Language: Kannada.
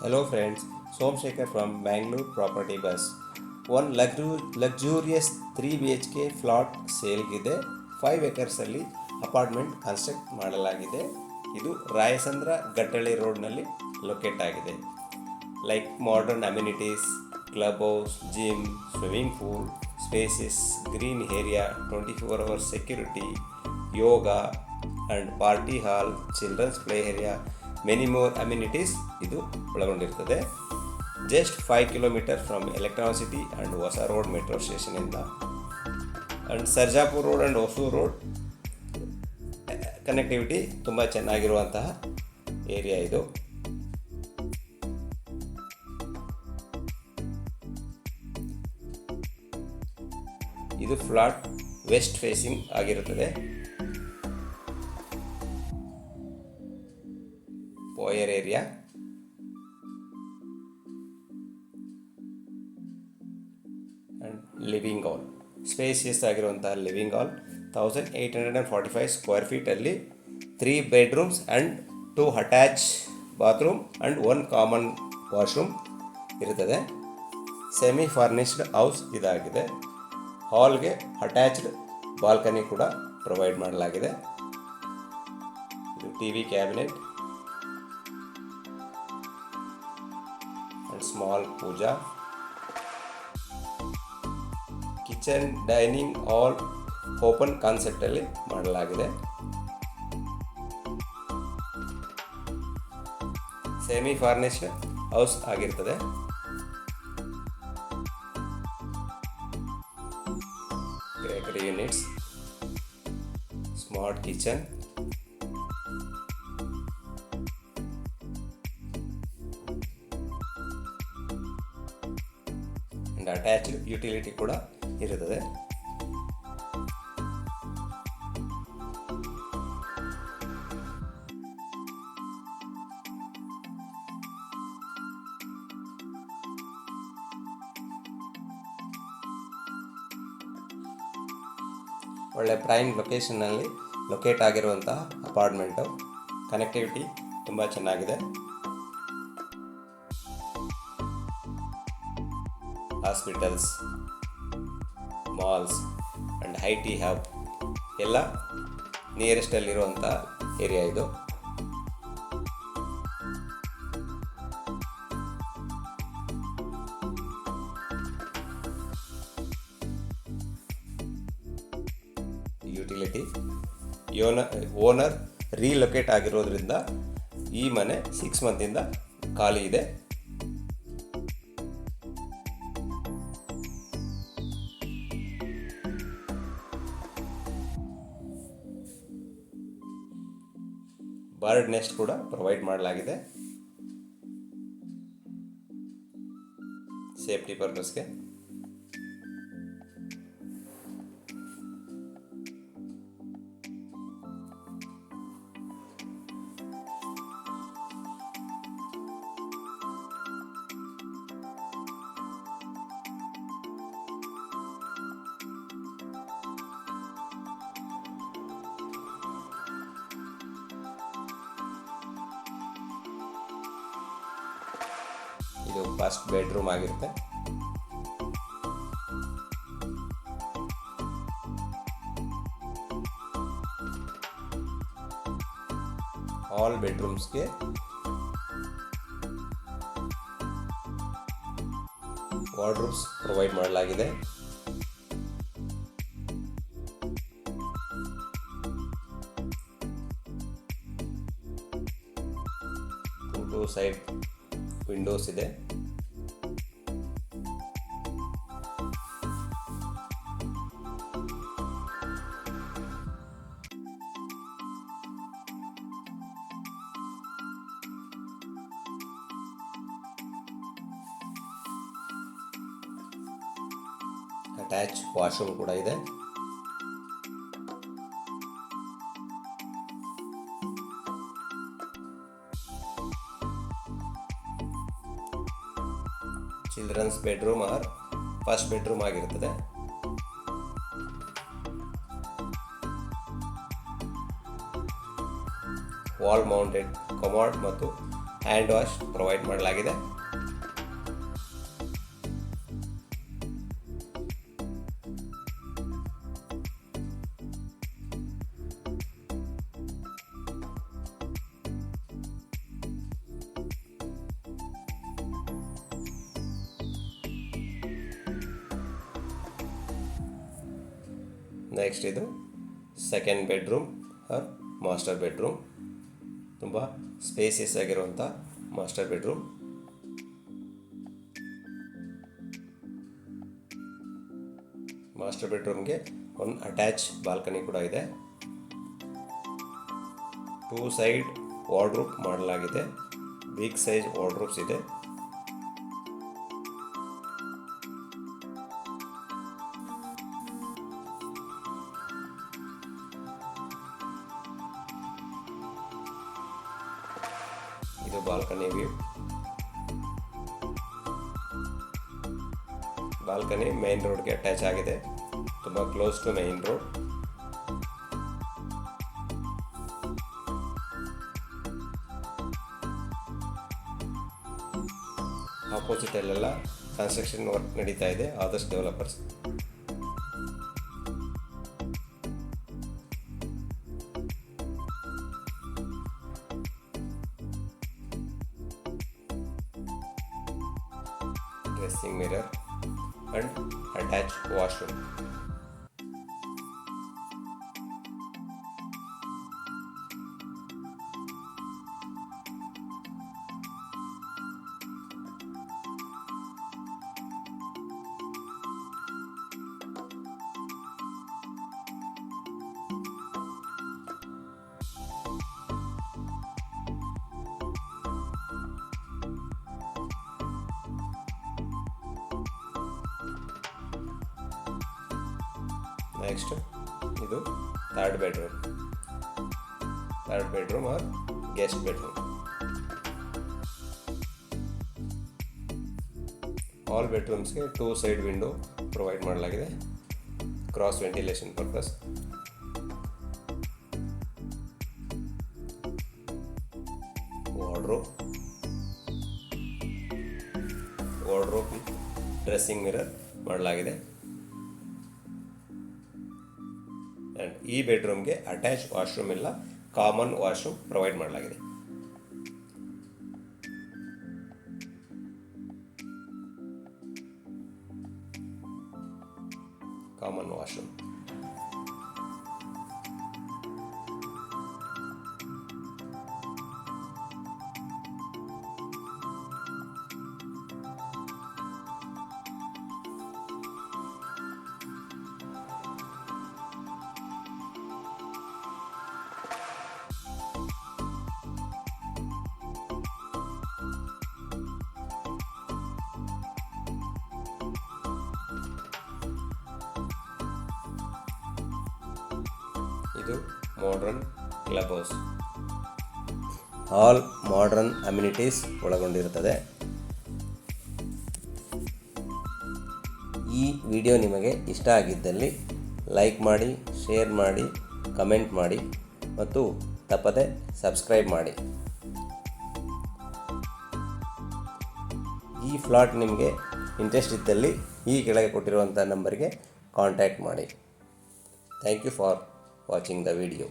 Hello friends, Somsekhar from Bangalore Property Bus. One luxurious 3 BHK flat ಸೇಲ್ಗಿದೆ. 5 ಎಕರ್ಸಲ್ಲಿ ಅಪಾರ್ಟ್ಮೆಂಟ್ ಕನ್ಸ್ಟ್ರಕ್ಟ್ ಮಾಡಲಾಗಿದೆ. ಇದು ರಾಯಸಂದ್ರ ಗಟ್ಟಳ್ಳಿ ರೋಡ್ನಲ್ಲಿ ಲೊಕೇಟ್ ಆಗಿದೆ. Like modern amenities, club house, gym, swimming pool, spaces, green area, 24 hours security, yoga and party hall, children's play area, many more amenities ಇದು ಒಳಗೊಂಡಿರ್ತದೆ. Just 5 kilometre from Electronic City and ಹೊಸ ರೋಡ್ ಮೆಟ್ರೋ ಸ್ಟೇಷನಿಂದ. And Sarjapur road and Hosur road connectivity ತುಂಬ ಚೆನ್ನಾಗಿರುವಂತಹ ಏರಿಯಾ ಇದು. ಇದು ಫ್ಲಾಟ್ ವೆಸ್ಟ್ ಫೇಸಿಂಗ್ ಆಗಿರುತ್ತದೆ. ಪೋಯರ್ area and living hall, spacious ಆಗಿರುವಂತಹ ಲಿವಿಂಗ್ ಹಾಲ್ 1845 ಸ್ಕ್ವೇರ್ ಫೀಟಲ್ಲಿ 3 bedrooms and 2 attach bathroom and 1 common washroom ಇರುತ್ತದೆ. ಸೆಮಿ ಫರ್ನಿಶ್ಡ್ ಹೌಸ್ ಇದಾಗಿದೆ. ಹಾಲ್ಗೆ ಅಟ್ಯಾಚ್ಡ್ ಬಾಲ್ಕನಿ ಕೂಡ ಪ್ರೊವೈಡ್ ಮಾಡಲಾಗಿದೆ. ಇದು TV cabinet and small puja, kitchen, dining hall open ಕಾನ್ಸೆಪ್ಟಲ್ಲಿ ಮಾಡಲಾಗಿದೆ. ಸೆಮಿ ಫರ್ನಿಶ್ಡ್ ಹೌಸ್ ಆಗಿರ್ತದೆ. Bakery units, smart kitchen, and attached utility ಕೂಡ ಇರುತ್ತದೆ. ಒಳ್ಳೆ ಪ್ರೈಮ್ ಲೊಕೇಶನ್ನಲ್ಲಿ ಲೊಕೇಟ್ ಆಗಿರುವಂತಹ ಅಪಾರ್ಟ್ಮೆಂಟು. ಕನೆಕ್ಟಿವಿಟಿ ತುಂಬ ಚೆನ್ನಾಗಿದೆ. Hospitals, malls and IT hub ಎಲ್ಲ ನಿಯರೆಸ್ಟಲ್ಲಿರುವಂಥ ಏರಿಯಾ ಇದು. ಯುಟಿಲಿಟಿ ಓನರ್ ರೀಲೊಕೇಟ್ ಆಗಿರೋದ್ರಿಂದ ಈ ಮನೆ 6 ಮಂತಿಂದ ಖಾಲಿ ಇದೆ. ಬರ್ಡ್ ನೆಸ್ಟ್ ಕೂಡ ಪ್ರೊವೈಡ್ ಮಾಡಲಾಗಿದೆ ಸೇಫ್ಟಿ ಪರ್ಪಸ್ಗೆ. ಇದು ಫಸ್ಟ್ ಬೆಡ್ರೂಮ್ ಆಗಿರುತ್ತೆ. ಆಲ್ ಬೆಡ್ರೂಮ್ಸ್ಗೆ ವಾರ್ಡ್ರೋಬ್ಸ್ ಪ್ರೊವೈಡ್ ಮಾಡಲಾಗಿದೆ. ಟು ಸೈಡ್ ವಿಂಡೋಸ್ ಇದೆ. ಅಟ್ಯಾಚ್ ವಾಶ್ರೂಮ್ ಕೂಡ ಇದೆ. Children's bedroom or first bedroom ಆಗಿರುತ್ತದೆ. ವಾಲ್ ಮೌಂಟೆಡ್ ಕಮಾಡ್ ಮತ್ತು ಹ್ಯಾಂಡ್ ವಾಶ್ ಪ್ರೊವೈಡ್ ಮಾಡಲಾಗಿದೆ. ನೆಕ್ಸ್ಟ್ ಇದು second bedroom or master bedroom. ತುಂಬ ಸ್ಪೇಸಿಯಸ್ ಆಗಿರುವಂಥ ಮಾಸ್ಟರ್ ಬೆಡ್ರೂಮ್. ಮಾಸ್ಟರ್ ಬೆಡ್ರೂಮ್ಗೆ ಒಂದು ಅಟ್ಯಾಚ್ ಬಾಲ್ಕನಿ ಕೂಡ ಇದೆ. 2 ಸೈಡ್ ವಾರ್ಡ್ರೋಬ್ ಮಾಡಲಾಗಿದೆ. ಬಿಗ್ ಸೈಜ್ ವಾರ್ಡ್ರೋಬ್ಸ್ ಇದೆ. ಇದು ಬಾಲ್ಕನಿ ವ್ಯೂ. ಬಾಲ್ಕನಿ ಮೇನ್ ರೋಡ್ಗೆ ಅಟ್ಯಾಚ್ ಆಗಿದೆ. ತುಂಬ close to main road. Opposite ಅಲ್ಲೆಲ್ಲ ಕನ್ಸ್ಟ್ರಕ್ಷನ್ ವರ್ಕ್ ನಡೀತಾ ಇದೆ. Adarsh Developers. Dressing mirror and attach washroom. Next ಇದು third bedroom or guest bedroom. All ಬೆಡ್ರೂಮ್ಸ್ಗೆ 2 ಸೈಡ್ ವಿಂಡೋ ಪ್ರೊವೈಡ್ ಮಾಡಲಾಗಿದೆ. Cross ventilation purpose. Wardrobe dressing mirror ಮಾಡಲಾಗಿದೆ. ಆ್ಯಂಡ್ ಈ ಬೆಡ್ರೂಮ್ಗೆ ಅಟ್ಯಾಚ್ ವಾಶ್ರೂಮ್ ಇಲ್ಲ, ಕಾಮನ್ ವಾಶ್ರೂಮ್ ಪ್ರೊವೈಡ್ ಮಾಡಲಾಗಿದೆ. Common washroom. ಇದು modern club house. All modern amenities ಒಳಗೊಂಡಿರುತ್ತದೆ. ಈ ವಿಡಿಯೋ ನಿಮಗೆ ಇಷ್ಟ ಆಗಿದ್ದಲ್ಲಿ ಲೈಕ್ ಮಾಡಿ, ಶೇರ್ ಮಾಡಿ, ಕಮೆಂಟ್ ಮಾಡಿ ಮತ್ತು ತಪ್ಪದೆ ಸಬ್ಸ್ಕ್ರೈಬ್ ಮಾಡಿ. ಈ ಫ್ಲಾಟ್ ನಿಮಗೆ ಇಂಟ್ರೆಸ್ಟ್ ಇದ್ದಲ್ಲಿ ಈ ಕೆಳಗೆ ಕೊಟ್ಟಿರುವಂಥ ನಂಬರ್ಗೆ ಕಾಂಟ್ಯಾಕ್ಟ್ ಮಾಡಿ. Thank you for watching the video.